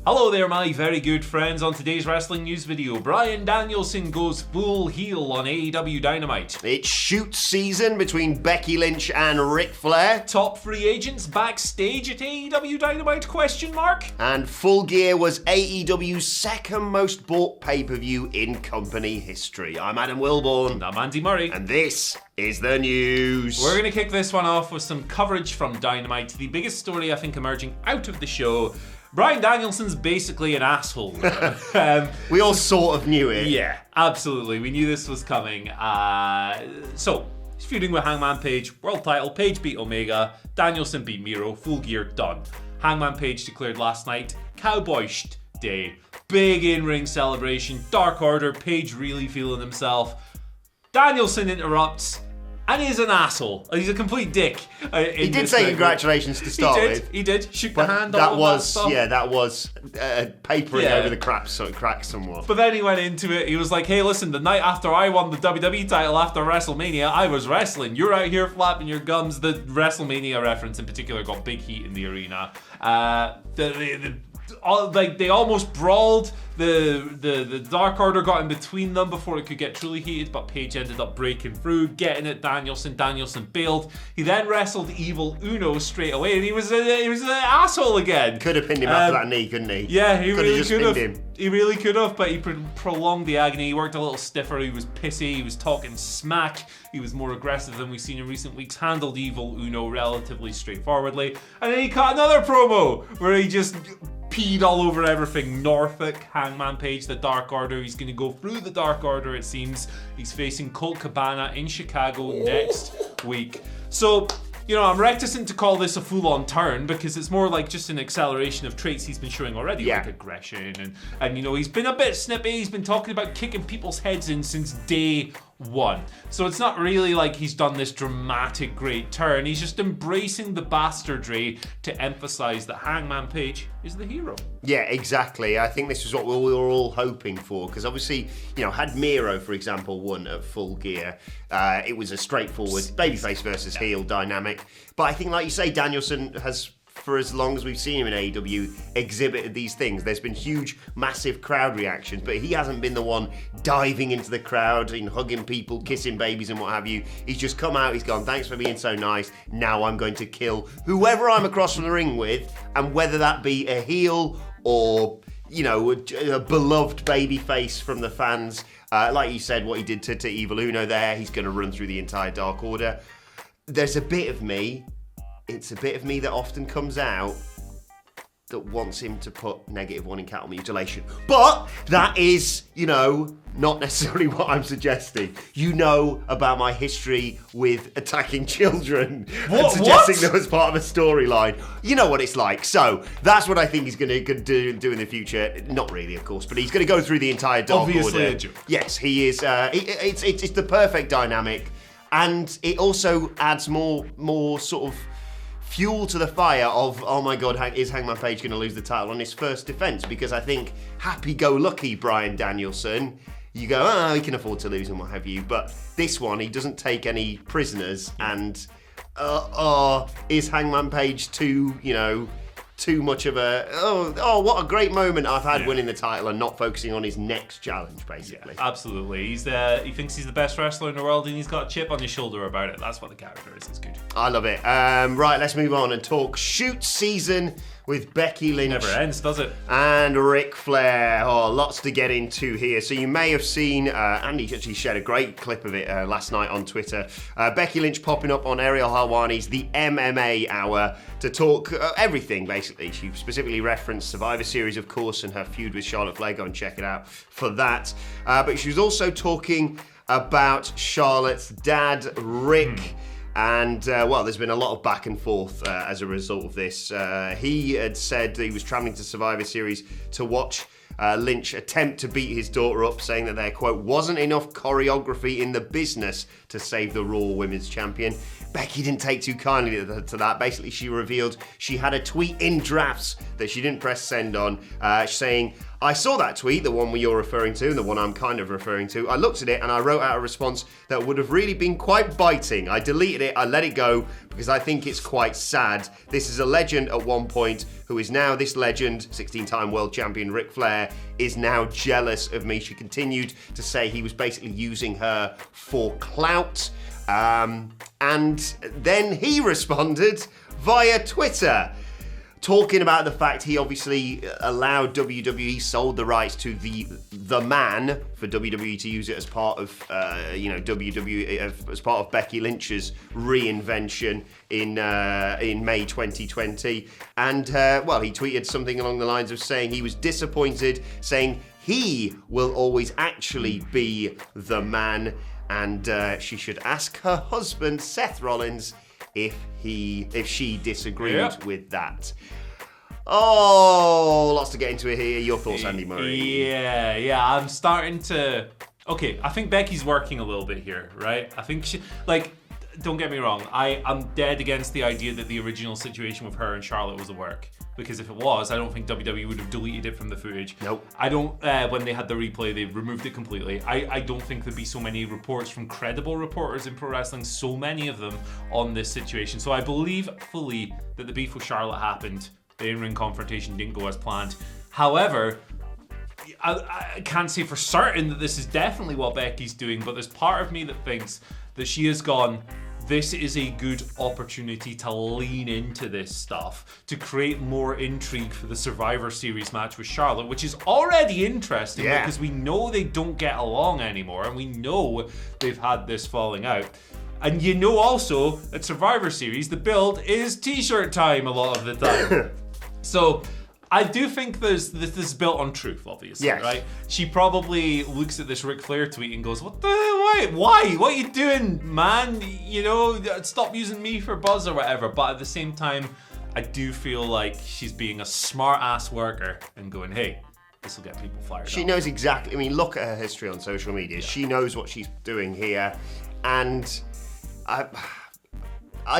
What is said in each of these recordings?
Hello there, my very good friends. On today's wrestling news video, Bryan Danielson goes full heel on AEW Dynamite. It's shoot season between Becky Lynch and Ric Flair. Top free agents backstage at AEW Dynamite, ? And Full Gear was AEW's second most bought pay-per-view in company history. I'm Adam Wilborn. And I'm Andy Murray. And this is the news. We're going to kick this one off with some coverage from Dynamite. The biggest story, I think, emerging out of the show. Bryan Danielson's basically an asshole. We all sort of knew it. Yeah, absolutely. We knew this was coming. So, he's feuding with Hangman Page, world title. Page beat Omega. Danielson beat Miro. Full Gear, done. Hangman Page declared last night, Cowboyish Day. Big in-ring celebration. Dark Order. Page really feeling himself. Danielson interrupts. And he's an asshole. He's a complete dick. He did say congratulations to start with. He did. Shook the hand. That was papering over the cracks, so it cracked somewhat. But then he went into it. He was like, "Hey, listen. The night after I won the WWE title after WrestleMania, I was wrestling. You're out here flapping your gums." The WrestleMania reference in particular got big heat in the arena. They almost brawled. The Dark Order got in between them before it could get truly heated, but Page ended up breaking through, getting at Danielson. Danielson bailed. He then wrestled Evil Uno straight away, and he was an asshole again. Could have pinned him after that knee, couldn't he? Yeah, he really could have. Him. He really could have, but he prolonged the agony. He worked a little stiffer. He was pissy. He was talking smack. He was more aggressive than we've seen in recent weeks. Handled Evil Uno relatively straightforwardly, and then he cut another promo where he just peed all over everything. Norfolk, Hangman Page, the Dark Order. He's going to go through the Dark Order, it seems. He's facing Colt Cabana in Chicago next week. So, I'm reticent to call this a full-on turn because it's more like just an acceleration of traits he's been showing already, like aggression and he's been a bit snippy. He's been talking about kicking people's heads in since day one. So it's not really like he's done this dramatic great turn. He's just embracing the bastardry to emphasize that Hangman Page is the hero. Yeah, exactly. I think this is what we were all hoping for because obviously, had Miro, for example, won at Full Gear, it was a straightforward babyface versus heel dynamic. But I think, like you say, Danielson has, for as long as we've seen him in AEW, exhibited these things. There's been huge, massive crowd reactions, but he hasn't been the one diving into the crowd and hugging people, kissing babies and what have you. He's just come out, he's gone, thanks for being so nice, now I'm going to kill whoever I'm across from the ring with, and whether that be a heel or, a beloved baby face from the fans. Like you said, what he did to Evil Uno there, he's going to run through the entire Dark Order. There's a bit of me, it's a bit of me that often comes out that wants him to put -1 in cattle mutilation. But that is, not necessarily what I'm suggesting. You know about my history with attacking children and suggesting them as part of a storyline. You know what it's like. So that's what I think he's going to do in the future. Not really, of course, but he's going to go through the entire Dark Order. Obviously a joke. Yes, he is. It's the perfect dynamic. And it also adds more sort of fuel to the fire of, oh my God, is Hangman Page going to lose the title on his first defense? Because I think happy-go-lucky Bryan Danielson, you go, he can afford to lose and what have you. But this one, he doesn't take any prisoners. And is Hangman Page too much of a, what a great moment I've had winning the title and not focusing on his next challenge, basically. Yeah, absolutely. He thinks he's the best wrestler in the world and he's got a chip on his shoulder about it. That's what the character is. It's good. I love it. Right, let's move on and talk shoot season with Becky Lynch. Never ends, does it? And Ric Flair. Lots to get into here. So you may have seen, Andy actually shared a great clip of it last night on Twitter. Becky Lynch popping up on Ariel Helwani's The MMA Hour to talk everything, basically. She specifically referenced Survivor Series, of course, and her feud with Charlotte Flair. Go and check it out for that. But she was also talking about Charlotte's dad, Rick. And, there's been a lot of back and forth as a result of this. He had said that he was travelling to Survivor Series to watch Lynch attempt to beat his daughter up, saying that there, quote, wasn't enough choreography in the business to save the Raw Women's Champion. Becky didn't take too kindly to that. Basically, she revealed she had a tweet in drafts that she didn't press send on, saying, I saw that tweet, the one you're referring to, the one I'm kind of referring to. I looked at it and I wrote out a response that would have really been quite biting. I deleted it, I let it go because I think it's quite sad. This is a legend at one point who is now this legend, 16-time world champion Ric Flair, is now jealous of me. She continued to say he was basically using her for clout. And then he responded via Twitter, talking about the fact he obviously allowed WWE, sold the rights to the man for WWE to use it as part of WWE as part of Becky Lynch's reinvention in May 2020. And he tweeted something along the lines of saying he was disappointed, saying he will always actually be the man, and she should ask her husband Seth Rollins if she disagreed with that. Oh, lots to get into here. Your thoughts, Andy Murray? Yeah. I'm starting to... Okay, I think Becky's working a little bit here, right? I think she... don't get me wrong. I'm dead against the idea that the original situation with her and Charlotte was a work. Because if it was, I don't think WWE would have deleted it from the footage. Nope. I don't, when they had the replay, they removed it completely. I don't think there'd be so many reports from credible reporters in pro wrestling, so many of them, on this situation. So I believe fully that the beef with Charlotte happened. The in-ring confrontation didn't go as planned. However, I can't say for certain that this is definitely what Becky's doing, but there's part of me that thinks that she has gone, this is a good opportunity to lean into this stuff, to create more intrigue for the Survivor Series match with Charlotte, which is already interesting because we know they don't get along anymore, and we know they've had this falling out. And you know also, at Survivor Series, the build is t-shirt time a lot of the time. So I do think this is built on truth, obviously, right? She probably looks at this Ric Flair tweet and goes, why? What are you doing, man? You know, stop using me for buzz or whatever. But at the same time, I do feel like she's being a smart-ass worker and going, hey, this will get people fired up. She knows exactly, I mean, look at her history on social media. She knows what she's doing here. And I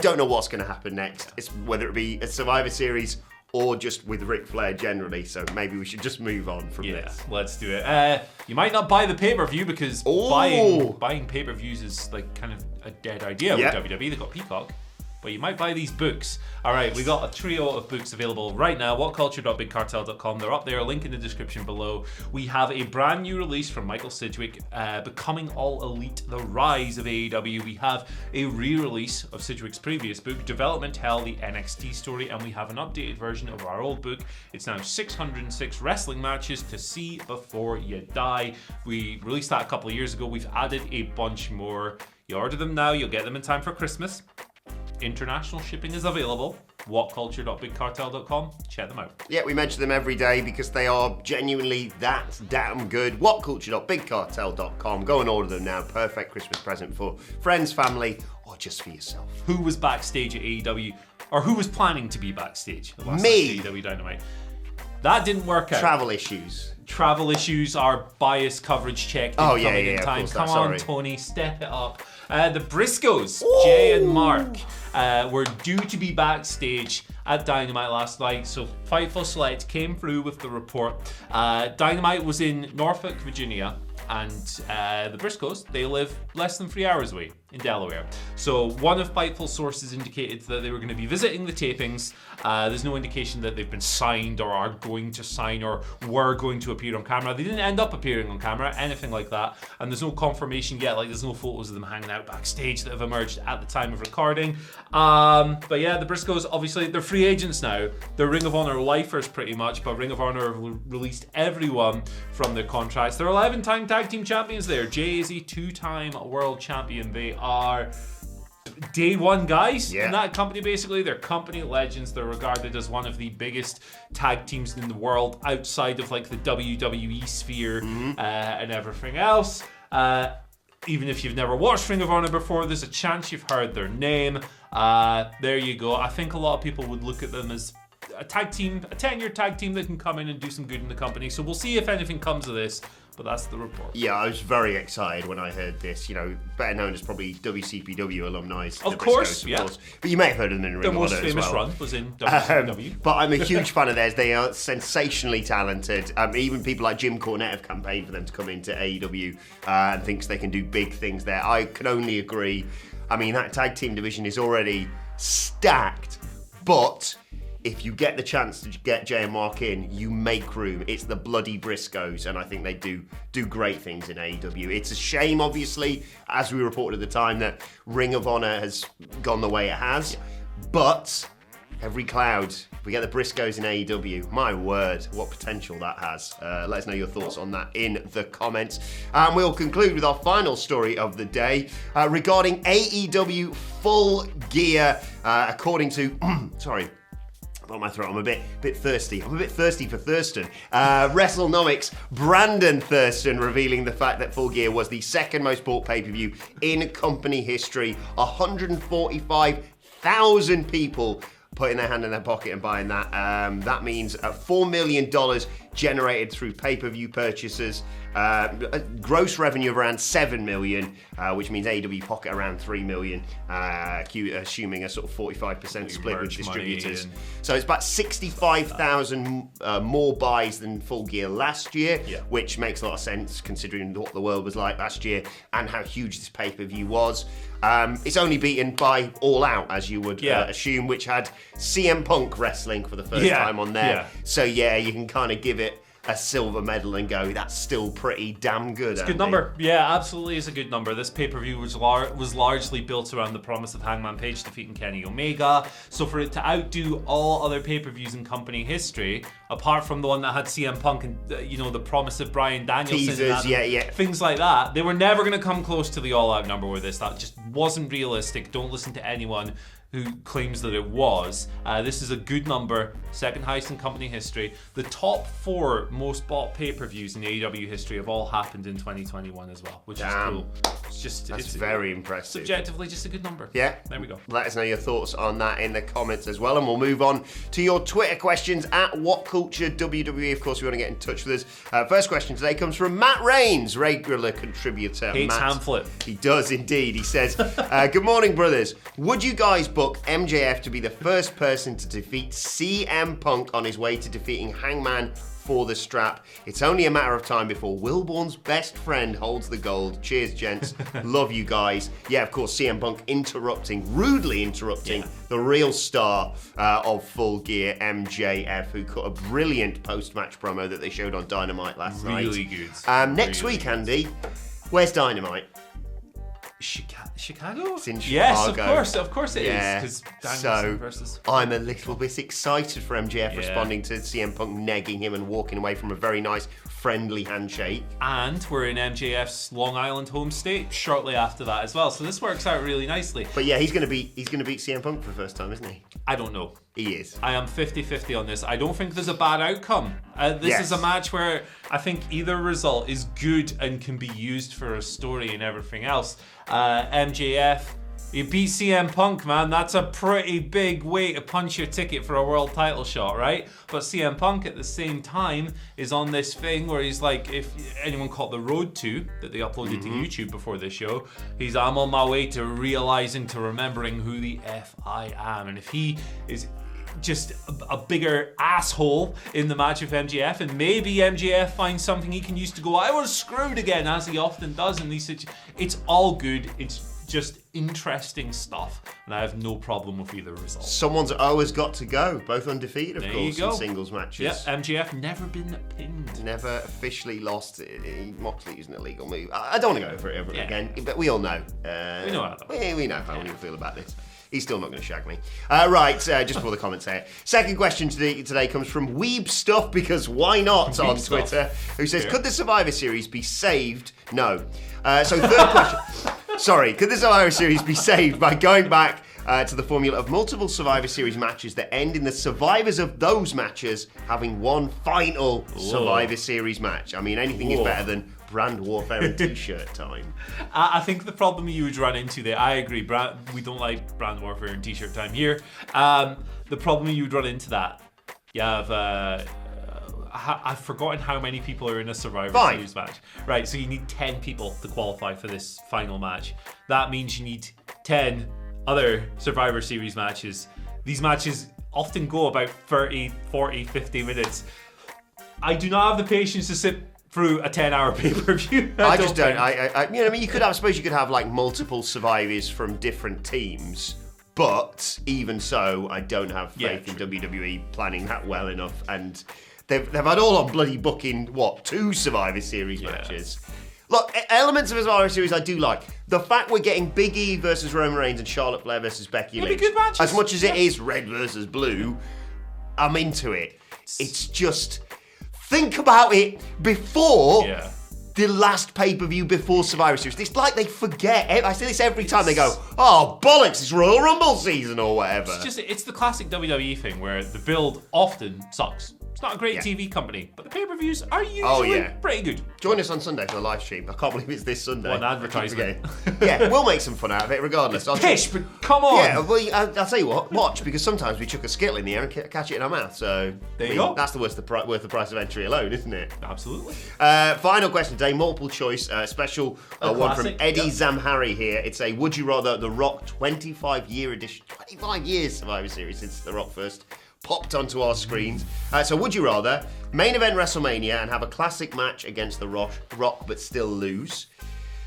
don't know what's going to happen next. It's whether it be a Survivor Series or just with Ric Flair generally, so maybe we should just move on from this. Yeah, let's do it. You might not buy the pay-per-view because buying pay-per-views is like kind of a dead idea with WWE. They've got Peacock, but you might buy these books. All right, we got a trio of books available right now. WhatCulture.BigCartel.com. They're up there. Link in the description below. We have a brand new release from Michael Sidgwick, Becoming All Elite: The Rise of AEW. We have a re-release of Sidgwick's previous book, Development Hell: The NXT Story, and we have an updated version of our old book. It's now 606 wrestling matches to see before you die. We released that a couple of years ago. We've added a bunch more. You order them now, you'll get them in time for Christmas. International shipping is available. WhatCulture.BigCartel.com. Check them out. Yeah, we mention them every day because they are genuinely that damn good. WhatCulture.BigCartel.com. Go and order them now. Perfect Christmas present for friends, family, or just for yourself. Who was backstage at AEW, or who was planning to be backstage at Me. AEW Dynamite? That didn't work out. Travel issues, our bias coverage check coming in time. Come on, Tony, step it up. The Briscoes, Jay and Mark, were due to be backstage at Dynamite last night, so Fightful Select came through with the report. Dynamite was in Norfolk, Virginia, and the Briscoes, they live less than 3 hours away in Delaware. So one of Fightful's sources indicated that they were going to be visiting the tapings. There's no indication that they've been signed or are going to sign or were going to appear on camera. They didn't end up appearing on camera, anything like that. And there's no confirmation yet, like there's no photos of them hanging out backstage that have emerged at the time of recording. But yeah, the Briscoes, obviously, they're free agents now. They're Ring of Honor lifers pretty much, but Ring of Honor have released everyone from their contracts. They're 11-time tag team champions there. Jay is a 2-time world champion. They are day one guys in that company, basically. They're company legends. They're regarded as one of the biggest tag teams in the world outside of like the WWE sphere and everything else. Even if you've never watched Ring of Honor before, there's a chance you've heard their name. There you go. I think a lot of people would look at them as a tag team, a 10-year tag team that can come in and do some good in the company. So we'll see if anything comes of this. But that's the report. Yeah, I was very excited when I heard this. You know, better known as probably WCPW alumni. Of course. But you may have heard of them in Ring of Honor as well. The most famous run was in WCPW. But I'm a huge fan of theirs. They are sensationally talented. Even people like Jim Cornette have campaigned for them to come into AEW and thinks they can do big things there. I can only agree. I mean, that tag team division is already stacked. But if you get the chance to get Jay and Mark in, you make room. It's the bloody Briscoes, and I think they do great things in AEW. It's a shame, obviously, as we reported at the time, that Ring of Honor has gone the way it has. But every cloud, we get the Briscoes in AEW. My word, what potential that has. Let us know your thoughts on that in the comments. And we'll conclude with our final story of the day regarding AEW Full Gear. According to, sorry, on my throat, I'm a bit thirsty. I'm a bit thirsty for Thurston. WrestleNomics, Brandon Thurston revealing the fact that Full Gear was the second most bought pay-per-view in company history. 145,000 people putting their hand in their pocket and buying that. That means $4 million generated through pay-per-view purchases. A gross revenue of around $7 million, which means AEW pocket around $3 million, assuming a sort of 45% split with distributors. So it's about 65,000 more buys than Full Gear last year, which makes a lot of sense considering what the world was like last year and how huge this pay-per-view was. It's only beaten by All Out, as you would assume, which had CM Punk wrestling for the first time on there. So you can kind of give it a silver medal and go, that's still pretty damn good. It's a good number. Yeah, absolutely is a good number. This pay-per-view was largely built around the promise of Hangman Page defeating Kenny Omega. So for it to outdo all other pay-per-views in company history, apart from the one that had CM Punk and the promise of Bryan Danielson, teasers, things like that, they were never going to come close to the all-out number with this. That just wasn't realistic. Don't listen to anyone who claims that it was. This is a good number, second highest in company history. The top 4 most bought pay-per-views in AEW history have all happened in 2021 as well, which is cool. It's very impressive. Subjectively, just a good number. Yeah. There we go. Let us know your thoughts on that in the comments as well, and we'll move on to your Twitter questions at WhatCulture WWE. Of course, we want to get in touch with us. First question today comes from Matt Rains, regular contributor. Hates Matt, Hamflet. He does indeed. He says, good morning, brothers. Would you guys book MJF to be the first person to defeat CM Punk on his way to defeating Hangman for the strap? It's only a matter of time before Wilborn's best friend holds the gold. Cheers, gents. Love you guys. Yeah, of course, CM Punk rudely interrupting the real star of Full Gear, MJF, who cut a brilliant post-match promo that they showed on Dynamite last night. Really good. Next week, Andy, where's Dynamite? Chicago? It's in Chicago. Yes, of course it is. So versus... I'm a little bit excited for MJF responding to CM Punk negging him and walking away from a very nice, friendly handshake. And we're in MJF's Long Island home state shortly after that as well. So this works out really nicely. But yeah, he's gonna beat CM Punk for the first time, isn't he? I don't know. He is. I am 50-50 on this. I don't think there's a bad outcome. This is a match where I think either result is good and can be used for a story and everything else. MJF, you beat CM Punk, man. That's a pretty big way to punch your ticket for a world title shot, right? But CM Punk at the same time is on this thing where he's like, if anyone caught the Road to that they uploaded to YouTube before this show, I'm on my way to remembering who the F I am. And if he is just a bigger asshole in the match with MJF, and maybe MJF finds something he can use to go, I was screwed again, as he often does in these situations. It's all good. It's just interesting stuff, and I have no problem with either result. Someone's always got to go, both undefeated, of course, in singles matches. Yeah, MJF never been pinned. Never officially lost. Moxley using an illegal move. I don't want to go over it again, but we all know. We know how we feel about this. He's still not going to shag me. Just for the comments here. Second question today comes from Weeb Stuff, because why not, on Twitter, who says, could the Survivor Series be saved? No. So third question. Sorry, could the Survivor Series be saved by going back to the formula of multiple Survivor Series matches that end in the survivors of those matches having one final Survivor Series match? I mean, anything is better than brand warfare and t-shirt time. I think the problem you would run into there, I agree, we don't like brand warfare and t-shirt time here. The problem you would run into that, you have... I've forgotten how many people are in a Survivor Series match. Right, so you need 10 people to qualify for this final match. That means you need 10 other Survivor Series matches. These matches often go about 30, 40, 50 minutes. I do not have the patience to sit through a 10-hour pay-per-view. I you could have, I suppose you could have like multiple survivors from different teams, But even so, I don't have faith in true. WWE planning that well enough. And they've had all on bloody booking, 2 Survivor Series matches. Look, elements of a Survivor Series I do like. The fact we're getting Big E versus Roman Reigns and Charlotte Flair versus Becky Lynch. Good matches. As much as it is red versus blue, I'm into it. It's just, think about it before the last pay-per-view before Survivor Series. It's like they forget. I say this every time. They go, oh, bollocks, it's Royal Rumble season or whatever. It's the classic WWE thing where the build often sucks. It's not a great TV company, but the pay-per-views are usually pretty good. Join us on Sunday for the live stream. I can't believe it's this Sunday. What an advertisement. Yeah, we'll make some fun out of it regardless. Pish, but come on. Yeah, well, I'll tell you what, watch, because sometimes we chuck a skittle in the air and catch it in our mouth. So there you go. That's worth the price of entry alone, isn't it? Absolutely. Final question today, multiple choice, special one from Eddie Zamhari here. It's a Would You Rather The Rock 25-year edition. 25 years Survivor Series since The Rock first popped onto our screens. So would you rather main event WrestleMania and have a classic match against The Rock but still lose?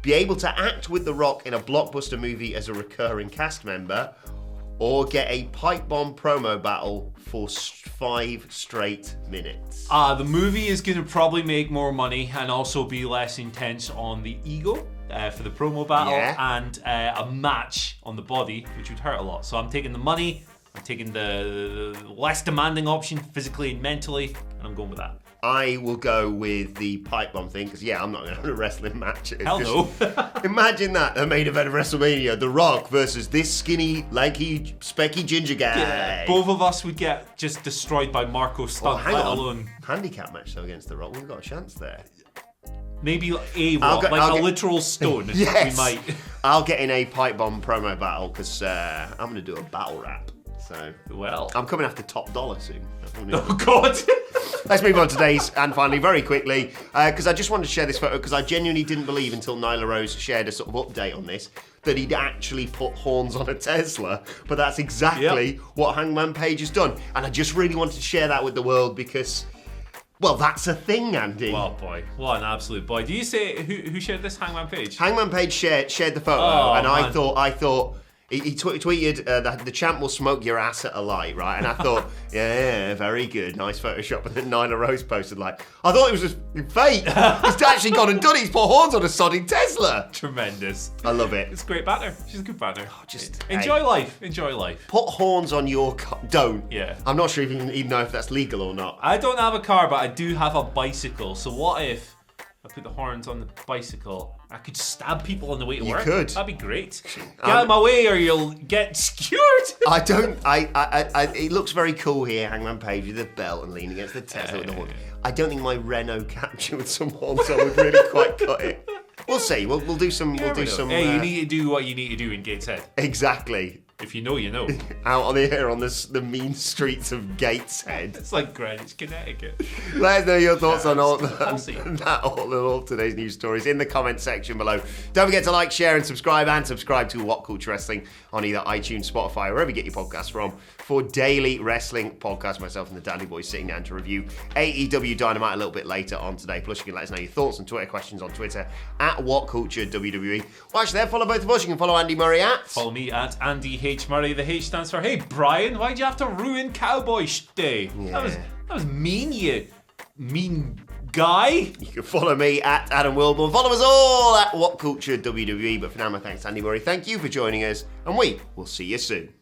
Be able to act with The Rock in a blockbuster movie as a recurring cast member? Or get a pipe bomb promo battle for 5 straight minutes? The movie is going to probably make more money and also be less intense on the ego for the promo battle and a match on the body, which would hurt a lot. So I'm taking the money. I'm taking the less demanding option physically and mentally, and I'm going with that. I will go with the pipe bomb thing, because I'm not going to have a wrestling match. Hell no. Imagine that, the main event of WrestleMania, The Rock versus this skinny, lanky, specky ginger guy. Yeah, both of us would get just destroyed by Marco Stunt, let alone... Handicap match though against The Rock, we've got a chance there. Maybe a rock, a literal stone. Yes. We might. I'll get in a pipe bomb promo battle, because I'm going to do a battle rap. So, I'm coming after Top Dollar soon. Oh, God. Let's move on to today's, and finally, very quickly, because I just wanted to share this photo, because I genuinely didn't believe until Nyla Rose shared a sort of update on this, that he'd actually put horns on a Tesla, but that's exactly what Hangman Page has done. And I just really wanted to share that with the world, because... well, that's a thing, Andy. Well, boy, what an absolute boy. Do you say who shared this? Hangman Page? Hangman Page shared the photo, and I thought he tweeted that the champ will smoke your ass at a light, right? And I thought, yeah, very good, nice Photoshop. And then Nyla Rose posted I thought it was just fake. He's actually gone and done it. He's put horns on a sodding Tesla. Tremendous. I love it. It's great banter. She's a good banter. Just enjoy life. Enjoy life. Put horns on your car. Don't. Yeah. I'm not sure if you even know if that's legal or not. I don't have a car, but I do have a bicycle. So what if I put the horns on the bicycle? I could stab people on the way to work. You could. That'd be great. Get out of my way or you'll get skewered. I don't. It looks very cool here, Hangman Page with the belt and leaning against the Tesla with the horn. I don't think my Renault Capture with some horns on would really quite cut it. We'll see. We'll do some. We'll do some. Hey, you need to do what you need to do in Gateshead. Exactly. If you know, you know. Out on the air on the mean streets of Gateshead. It's like Greenwich, Connecticut. Let us know your thoughts on all today's news stories in the comment section below. Don't forget to like, share, and subscribe to What Culture Wrestling on either iTunes, Spotify, or wherever you get your podcasts from for daily wrestling podcasts. Myself and the Dandy Boys sitting down to review AEW Dynamite a little bit later on today. Plus, you can let us know your thoughts and Twitter questions on Twitter at WhatCulture WWE. Watch there, follow both of us. You can follow Andy Murray at... follow me at Andy H. Murray. The H stands for, hey, Brian, why'd you have to ruin Cowboy Day? Yeah. That was mean, you mean guy. You can follow me at Adam Wilborn. Follow us all at WhatCulture WWE. But for now, my thanks to Andy Murray. Thank you for joining us, and we will see you soon.